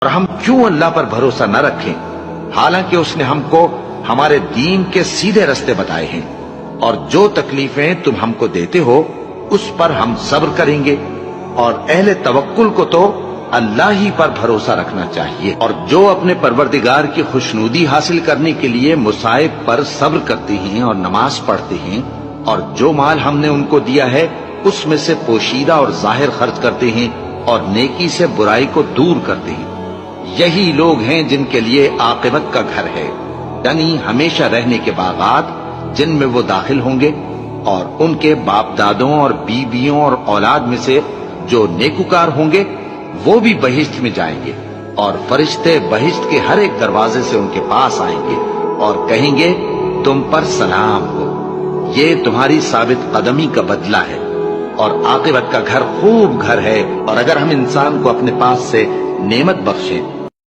اور ہم کیوں اللہ پر بھروسہ نہ رکھیں حالانکہ اس نے ہم کو ہمارے دین کے سیدھے رستے بتائے ہیں، اور جو تکلیفیں تم ہم کو دیتے ہو اس پر ہم صبر کریں گے، اور اہل توکل کو تو اللہ ہی پر بھروسہ رکھنا چاہیے، اور جو اپنے پروردگار کی خوشنودی حاصل کرنے کے لیے مصائب پر صبر کرتے ہیں اور نماز پڑھتے ہیں، اور جو مال ہم نے ان کو دیا ہے اس میں سے پوشیدہ اور ظاہر خرچ کرتے ہیں اور نیکی سے برائی کو دور کرتے ہیں، یہی لوگ ہیں جن کے لیے عاقبت کا گھر ہے، یعنی ہمیشہ رہنے کے باغات جن میں وہ داخل ہوں گے، اور ان کے باپ دادوں اور بیویوں اور اولاد میں سے جو نیکوکار ہوں گے وہ بھی بہشت میں جائیں گے، اور فرشتے بہشت کے ہر ایک دروازے سے ان کے پاس آئیں گے اور کہیں گے تم پر سلام ہو، یہ تمہاری ثابت قدمی کا بدلہ ہے، اور عاقبت کا گھر خوب گھر ہے۔ اور اگر ہم انسان کو اپنے پاس سے نعمت بخشیں